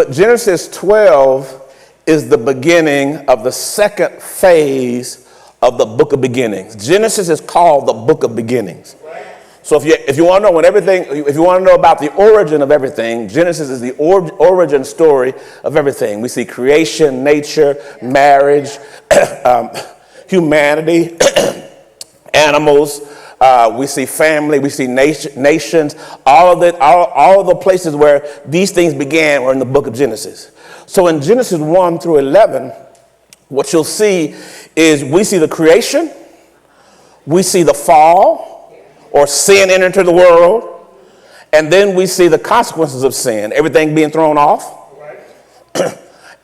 But Genesis 12 is the beginning of the second phase of the book of beginnings. Genesis is called the book of beginnings. So if you want to know if you want to know about the origin of everything, Genesis is the origin story of everything. We see creation, nature, marriage, humanity, animals. We see family. We see nations. All of the places where these things began were in the book of Genesis. So in Genesis 1 through 11, what you'll see is we see the creation, we see the fall, or sin entered into the world, and then we see the consequences of sin, everything being thrown off.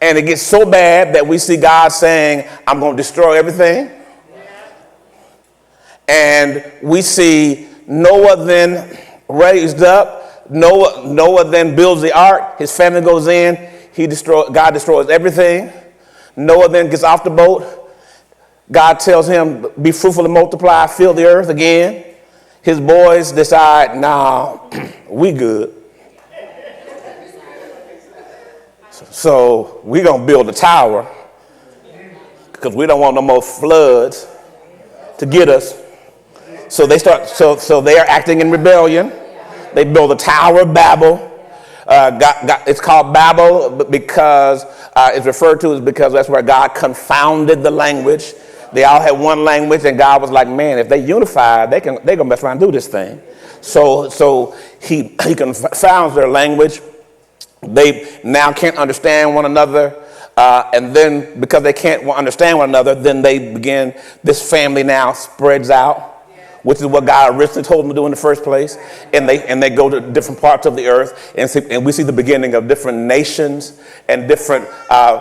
And it gets so bad that we see God saying, I'm going to destroy everything. And we see Noah then raised up. Noah then builds the ark. His family goes in. God destroys everything. Noah then gets off the boat. God tells him, be fruitful and multiply, fill the earth again. His boys decide, nah, we good. So we're going to build a tower because we don't want no more floods to get us. So they they are acting in rebellion. They build a Tower of Babel. It's called Babel because it's referred to as because that's where God confounded the language. They all had one language, and God was like, man, if they unify, they're gonna mess around and do this thing. So he confounds their language. They now can't understand one another. And then because they can't understand one another, then this family now spreads out, which is what God originally told them to do in the first place. And they go to different parts of the earth, and we see the beginning of different nations and different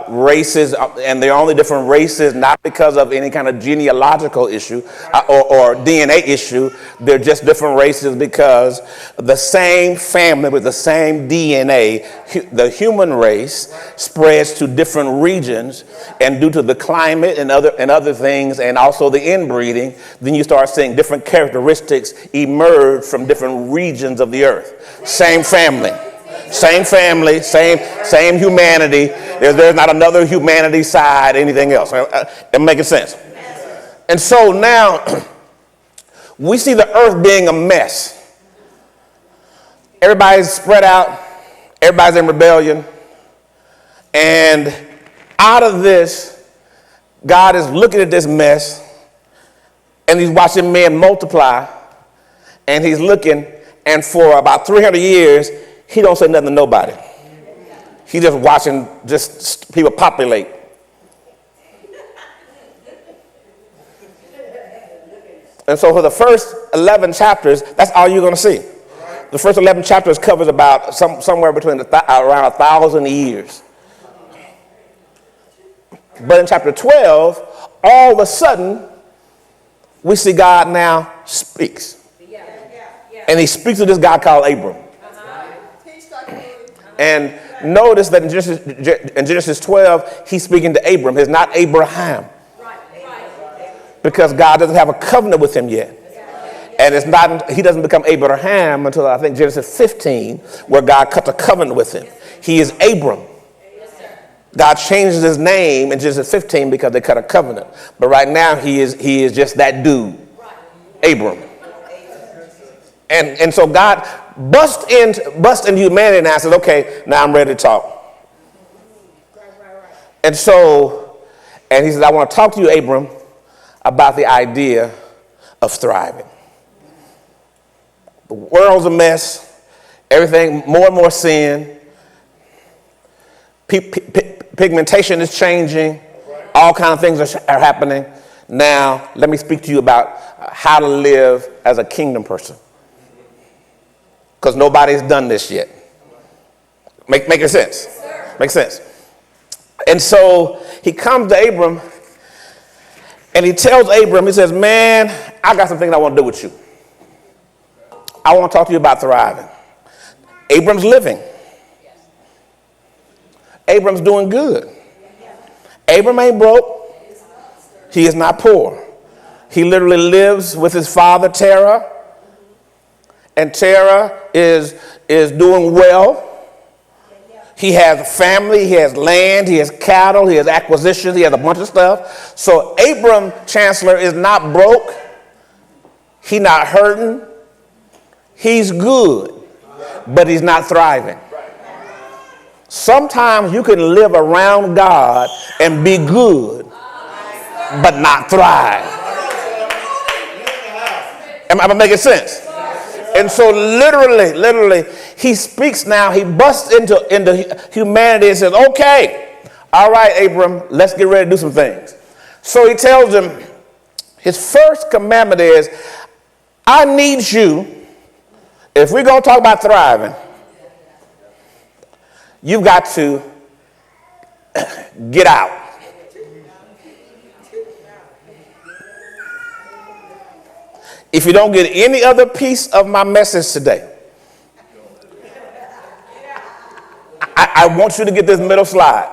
races. And they're only different races, not because of any kind of genealogical issue or DNA issue. They're just different races because the same family with the same DNA, the human race, spreads to different regions. And due to the climate and other things, and also the inbreeding, then you start seeing different characteristics emerge from different regions of the earth. Same family, same humanity. There's not another humanity side, anything else. Am making sense? And so now we see the earth being a mess. Everybody's spread out. Everybody's in rebellion. And out of this, God is looking at this mess, and he's watching men multiply, and he's looking, and for about 300 years, he don't say nothing to nobody. He's just watching just people populate. And so for the first 11 chapters, that's all you're going to see. The first 11 chapters covers about somewhere between around 1,000 years. But in chapter 12, all of a sudden, we see God now speaks. And he speaks to this guy called Abram. And notice that in Genesis 12, he's speaking to Abram. It's not Abraham. Because God doesn't have a covenant with him yet. And he doesn't become Abraham until I think Genesis 15, where God cuts a covenant with him. He is Abram. God changes his name in Genesis 15 because they cut a covenant. But right now he is just that dude, Abram. And so God busts into humanity now and says, okay, now I'm ready to talk. And he says, I want to talk to you, Abram, about the idea of thriving. The world's a mess. Everything, more and more sin. Pigmentation is changing. All kinds of things are happening. Now, let me speak to you about how to live as a kingdom person. Because nobody's done this yet. Making sense? Makes sense. And so he comes to Abram and he tells Abram, he says, man, I got something I want to do with you. I want to talk to you about thriving. Abram's living. Abram's doing good. Abram ain't broke. He is not poor. He literally lives with his father, Terah. And Terah is doing well. He has family, he has land, he has cattle, he has acquisitions, he has a bunch of stuff. So Abram, Chancellor, is not broke. He's not hurting. He's good, but he's not thriving. Sometimes you can live around God and be good, but not thrive. Am I making sense? And so literally, he speaks now. He busts into humanity and says, okay, all right, Abram, let's get ready to do some things. So he tells him, his first commandment is, I need you, if we're going to talk about thriving, you've got to get out. If you don't get any other piece of my message today, I want you to get this middle slide.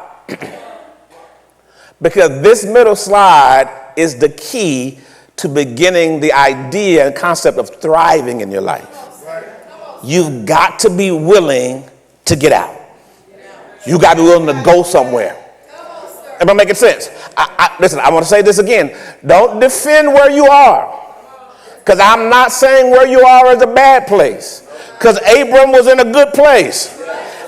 Because this middle slide is the key to beginning the idea and concept of thriving in your life. You've got to be willing to get out. You got to be willing to go somewhere. Am I making sense? Listen, I want to say this again. Don't defend where you are. Because I'm not saying where you are is a bad place. Because Abram was in a good place.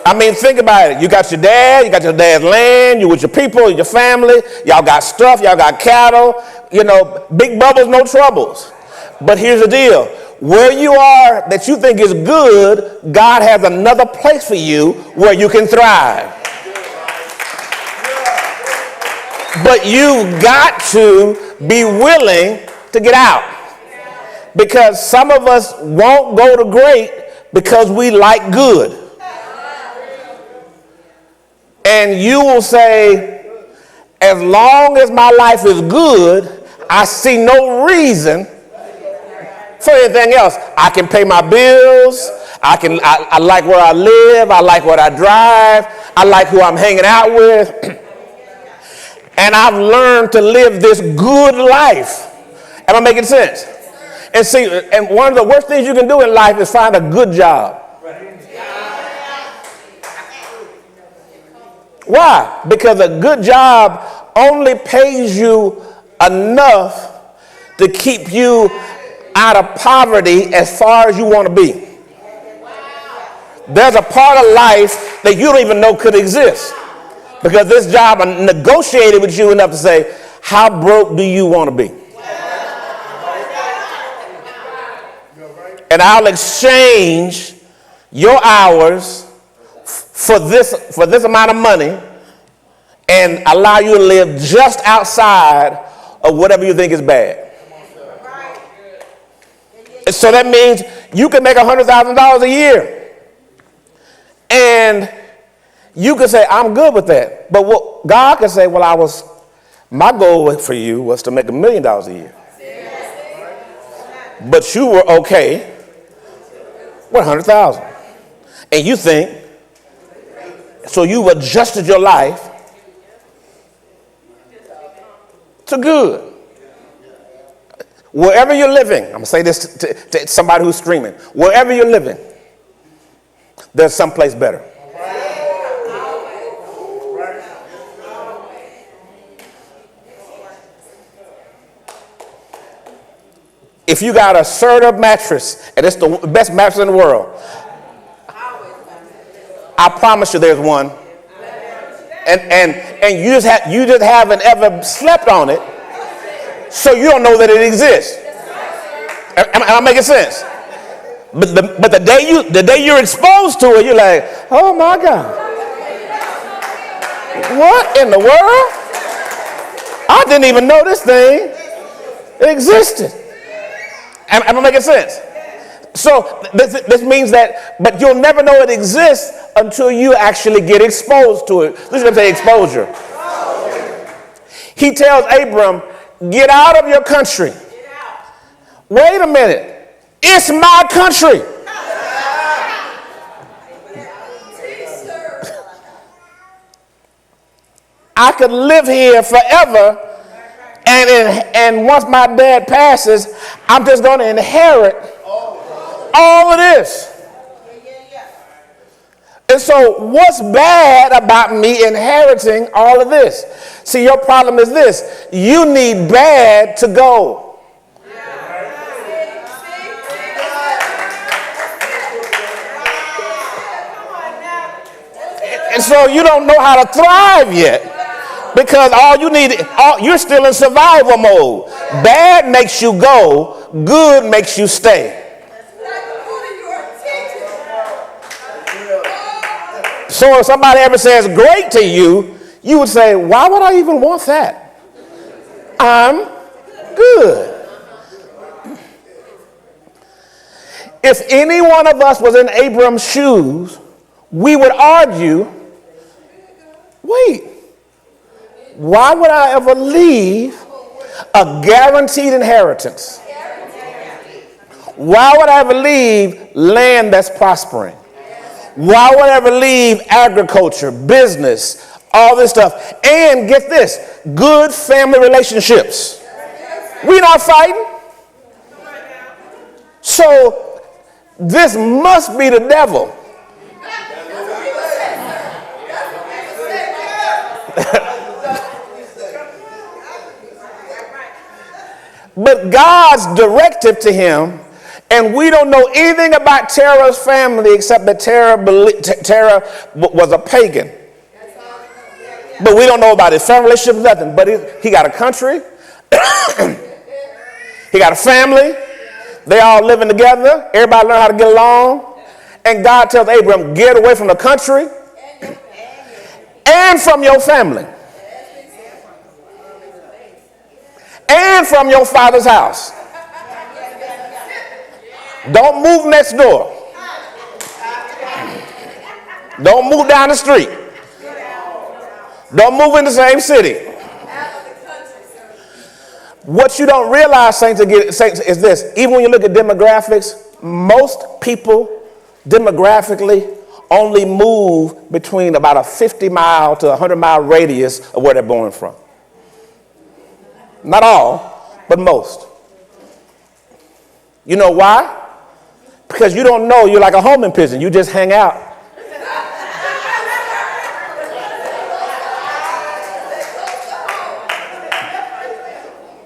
I mean, think about it. You got your dad, you got your dad's land, you with your people, your family, y'all got stuff, y'all got cattle, you know, big bubbles, no troubles. But here's the deal. Where you are that you think is good, God has another place for you where you can thrive. But you've got to be willing to get out. Because some of us won't go to great because we like good. And you will say, as long as my life is good, I see no reason for anything else. I can pay my bills. I like where I live. I like what I drive. I like who I'm hanging out with. And I've learned to live this good life. Am I making sense? And see, and one of the worst things you can do in life is find a good job. Why? Because a good job only pays you enough to keep you out of poverty as far as you want to be. There's a part of life that you don't even know could exist. Because this job negotiated with you enough to say, how broke do you want to be? And I'll exchange your hours for this amount of money and allow you to live just outside of whatever you think is bad. And so that means you can make $100,000 a year. And you can say, I'm good with that. But what God can say, well, my goal for you was to make $1 million a year. But you were okay with 100,000. And you think, so you've adjusted your life to good. Wherever you're living, I'm going to say this to somebody who's streaming. Wherever you're living, there's someplace better. If you got a Serta mattress, and it's the best mattress in the world, I promise you there's one. And you just haven't ever slept on it, so you don't know that it exists. Am I making sense? But the day you're exposed to it, you're like, oh my God. What in the world? I didn't even know this thing existed. Am I making sense? So this means that, but you'll never know it exists until you actually get exposed to it. Listen to him say exposure. He tells Abram, get out of your country. Wait a minute. It's my country. I could live here forever. And once my dad passes, I'm just going to inherit all of this. And so what's bad about me inheriting all of this? See, your problem is this. You need bad to go. And so you don't know how to thrive yet. Because you're still in survival mode. Bad makes you go. Good makes you stay. So if somebody ever says great to you, you would say, why would I even want that? I'm good. If any one of us was in Abram's shoes, we would argue, wait, why would I ever leave a guaranteed inheritance? Why would I ever leave land that's prospering? Why would I ever leave agriculture, business, all this stuff? And get this, good family relationships. We're not fighting. So this must be the devil. But God's directive to him, and we don't know anything about Terah's family except that Terah was a pagan. But we don't know about his family relationship, nothing. But he got a country. He got a family. They all living together. Everybody learn how to get along. And God tells Abram, get away from the country and from your family. And from your father's house. Don't move next door. Don't move down the street. Don't move in the same city. What you don't realize, saints, is this. Even when you look at demographics, most people demographically only move between about a 50-mile to 100-mile radius of where they're born from. Not all, but most. You know why? Because you don't know, you're like a home in prison. You just hang out.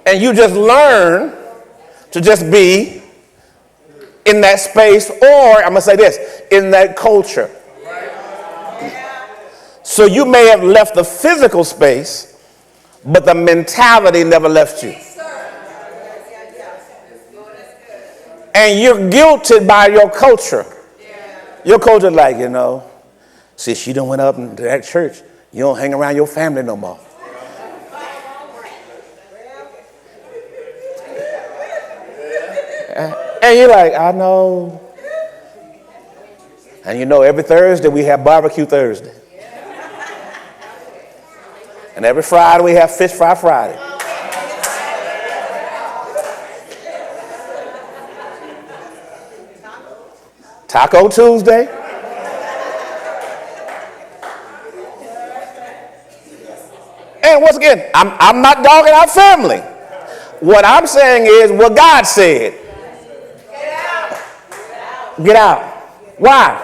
And you just learn to just be in that space, or I'm going to say this, in that culture. So you may have left the physical space, but the mentality never left you. And you're guilted by your culture. Your culture like, since you done went up into that church, you don't hang around your family no more. And you're like, I know. And every Thursday we have barbecue Thursday. And every Friday we have fish fry Friday. Taco Tuesday. And once again, I'm not dogging our family. What I'm saying is what God said. Get out. Why?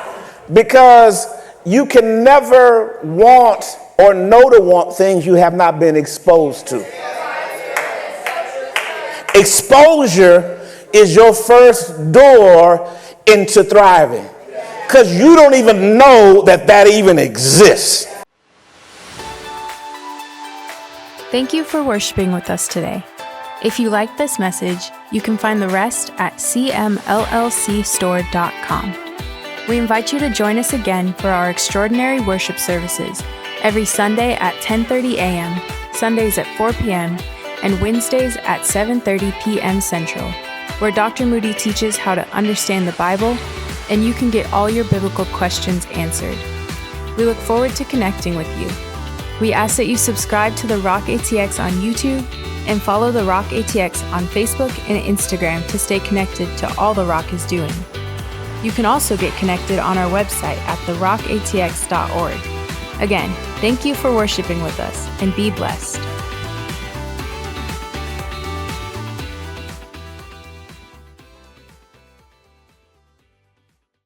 Because you can never want or know to want things you have not been exposed to. Exposure is your first door into thriving. Because you don't even know that even exists. Thank you for worshiping with us today. If you liked this message, you can find the rest at cmllcstore.com. We invite you to join us again for our extraordinary worship services every Sunday at 10:30 a.m., Sundays at 4 p.m., and Wednesdays at 7:30 p.m. Central, where Dr. Moody teaches how to understand the Bible, and you can get all your biblical questions answered. We look forward to connecting with you. We ask that you subscribe to the Rock ATX on YouTube and follow the Rock ATX on Facebook and Instagram to stay connected to all the Rock is doing. You can also get connected on our website at therockatx.org. Again, thank you for worshiping with us, and be blessed.